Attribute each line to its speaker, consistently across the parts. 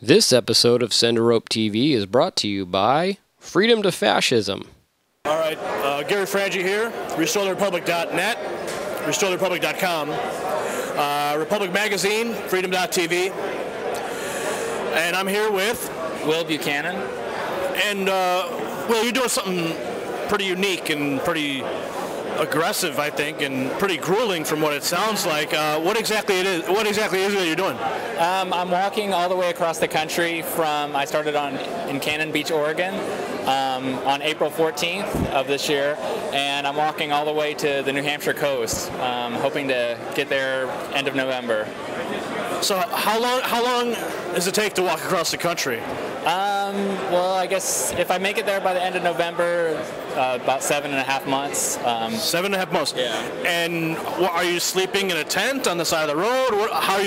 Speaker 1: This episode of Send a Rope TV is brought to you by Freedom to Fascism.
Speaker 2: All right, Gary Franchi here, RestoreTheRepublic.net, RestoreTheRepublic.com, Republic Magazine, Freedom.tv, and I'm here with
Speaker 3: Will Buchanan.
Speaker 2: And, Will, you're doing something pretty unique and pretty aggressive, I think, and pretty grueling from what it sounds like. What exactly is it that you're doing?
Speaker 3: I'm walking all the way across the country I started in Cannon Beach, Oregon, on April 14th of this year, and I'm walking all the way to the New Hampshire coast, hoping to get there end of November.
Speaker 2: So how long does it take to walk across the country?
Speaker 3: Well, I guess if I make it there by the end of November, about 7.5 months.
Speaker 2: 7.5 months.
Speaker 3: Yeah.
Speaker 2: And are you sleeping in a tent on the side of the road?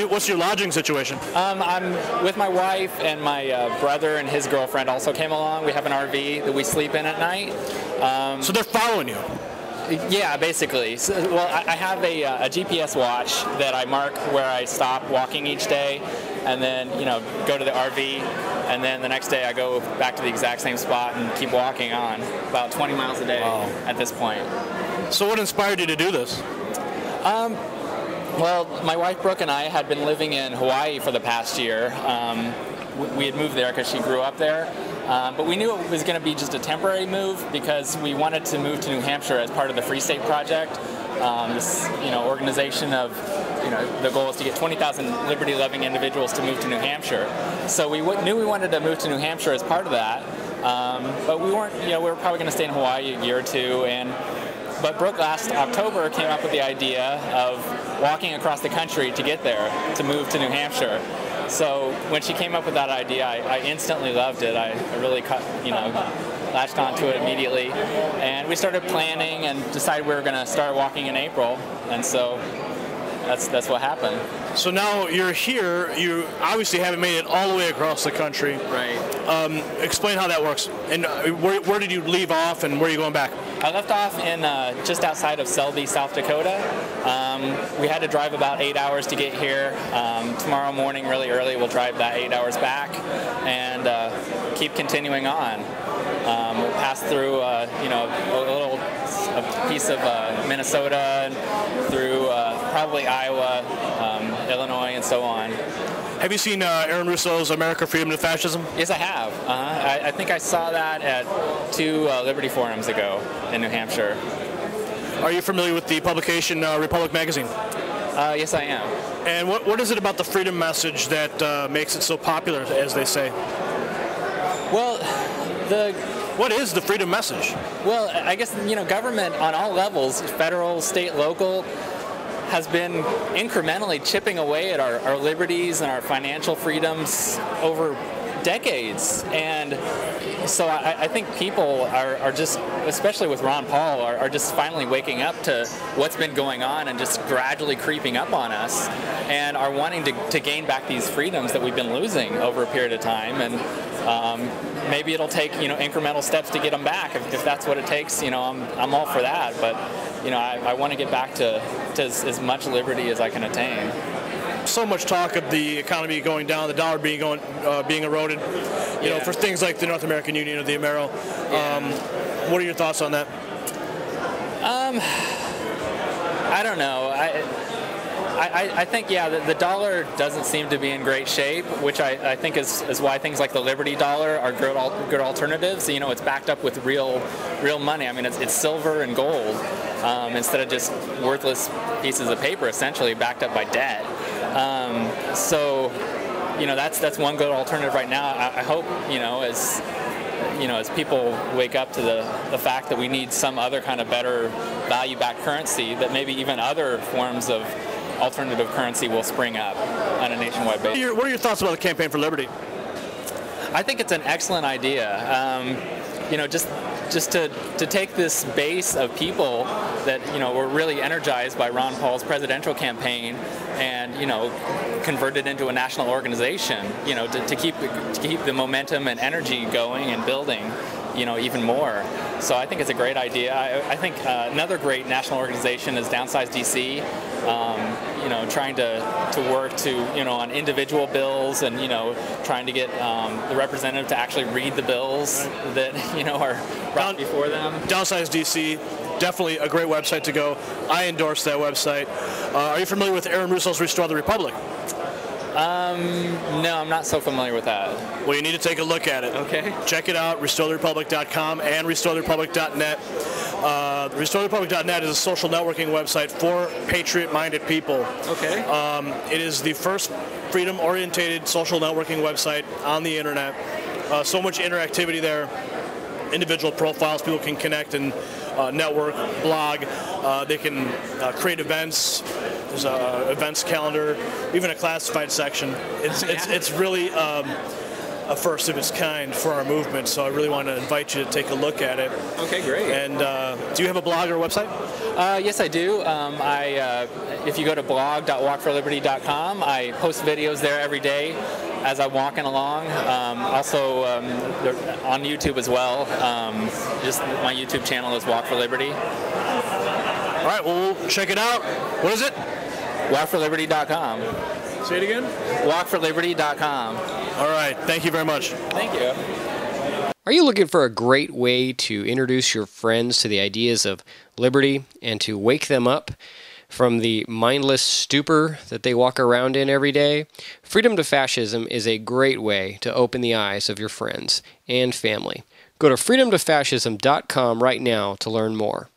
Speaker 2: What's your lodging situation?
Speaker 3: I'm with my wife, and my brother and his girlfriend also came along. We have an RV that we sleep in at night.
Speaker 2: So they're following you?
Speaker 3: Yeah, basically. So, well, I have a GPS watch that I mark where I stop walking each day, and then go to the RV, and then the next day I go back to the exact same spot and keep walking on about 20 miles a day. Wow. At this point.
Speaker 2: So what inspired you to do this?
Speaker 3: Well, my wife Brooke and I had been living in Hawaii for the past year. We had moved there because she grew up there. But we knew it was going to be just a temporary move because we wanted to move to New Hampshire as part of the Free State Project. This organization of, the goal is to get 20,000 liberty-loving individuals to move to New Hampshire. So we knew we wanted to move to New Hampshire as part of that. But we weren't, we were probably going to stay in Hawaii a year or two. But Brooke last October came up with the idea of walking across the country to get there, to move to New Hampshire. So when she came up with that idea, I instantly loved it. I really latched onto it immediately. And we started planning and decided we were going to start walking in April. And so that's what happened.
Speaker 2: So now you're here. You obviously haven't made it all the way across the country.
Speaker 3: Right.
Speaker 2: Explain how that works. And where did you leave off, and where are you going back?
Speaker 3: I left off in just outside of Selby, South Dakota. We had to drive about 8 hours to get here. Tomorrow morning, really early, we'll drive that 8 hours back and keep continuing on. We'll pass through, a piece of Minnesota, and through probably Iowa, Illinois, and so on.
Speaker 2: Have you seen Aaron Russo's America, Freedom to Fascism?
Speaker 3: Yes, I have. I think I saw that at 2 Liberty Forums ago in New Hampshire.
Speaker 2: Are you familiar with the publication Republic Magazine?
Speaker 3: Yes, I am.
Speaker 2: And what is it about the freedom message that makes it so popular, as they say?
Speaker 3: Well,
Speaker 2: what is the freedom message?
Speaker 3: Well, I guess, government on all levels, federal, state, local, has been incrementally chipping away at our liberties and our financial freedoms over decades. And so I think people are just, especially with Ron Paul, are just finally waking up to what's been going on and just gradually creeping up on us, and are wanting to gain back these freedoms that we've been losing over a period of time. And maybe it'll take incremental steps to get them back. If that's what it takes, I'm all for that. But I want to get back to as much liberty as I can attain.
Speaker 2: So much talk of the economy going down, the dollar being eroded, for things like the North American Union or the Amero.
Speaker 3: Yeah.
Speaker 2: What are your thoughts on that?
Speaker 3: I don't know. I think, the dollar doesn't seem to be in great shape, which I think is why things like the Liberty dollar are good alternatives. It's backed up with real money. I mean, it's silver and gold instead of just worthless pieces of paper, essentially backed up by debt. So that's one good alternative right now. I hope, as people wake up to the fact that we need some other kind of better value-backed currency, that maybe even other forms of alternative currency will spring up on a nationwide basis.
Speaker 2: What are your thoughts about the Campaign for Liberty?
Speaker 3: I think it's an excellent idea. Just to take this base of people that were really energized by Ron Paul's presidential campaign and convert it into a national organization. To keep the momentum and energy going and building. Even more. So I think it's a great idea. I think another great national organization is Downsize DC. trying to work to, on individual bills and, trying to get the representative to actually read the bills that, are brought before them.
Speaker 2: Downsize DC, definitely a great website to go. I endorse that website. Are you familiar with Aaron Russo's Restore the Republic?
Speaker 3: No, I'm not so familiar with that.
Speaker 2: Well, you need to take a look at it.
Speaker 3: Okay.
Speaker 2: Check it out, restoretherepublic.com and restoretherepublic.net. Restoretherepublic.net is a social networking website for patriot-minded people.
Speaker 3: Okay.
Speaker 2: It is the first freedom-orientated social networking website on the internet. So much interactivity there. Individual profiles, people can connect and network, blog. They can create events. There's a events calendar, even a classified section. It's really a first of its kind for our movement, so I really want to invite you to take a look at it.
Speaker 3: Okay, great.
Speaker 2: And do you have a blog or a website?
Speaker 3: Yes, I do. If you go to blog.walkforliberty.com, I post videos there every day as I'm walking along. Also on YouTube as well. Just my YouTube channel is Walk for Liberty.
Speaker 2: All right, well, we'll check it out. What is it?
Speaker 3: Walkforliberty.com.
Speaker 2: Say it again?
Speaker 3: Walkforliberty.com.
Speaker 2: All right, thank you very much.
Speaker 3: Thank you.
Speaker 1: Are you looking for a great way to introduce your friends to the ideas of liberty and to wake them up from the mindless stupor that they walk around in every day? Freedom to Fascism is a great way to open the eyes of your friends and family. Go to freedomtofascism.com right now to learn more.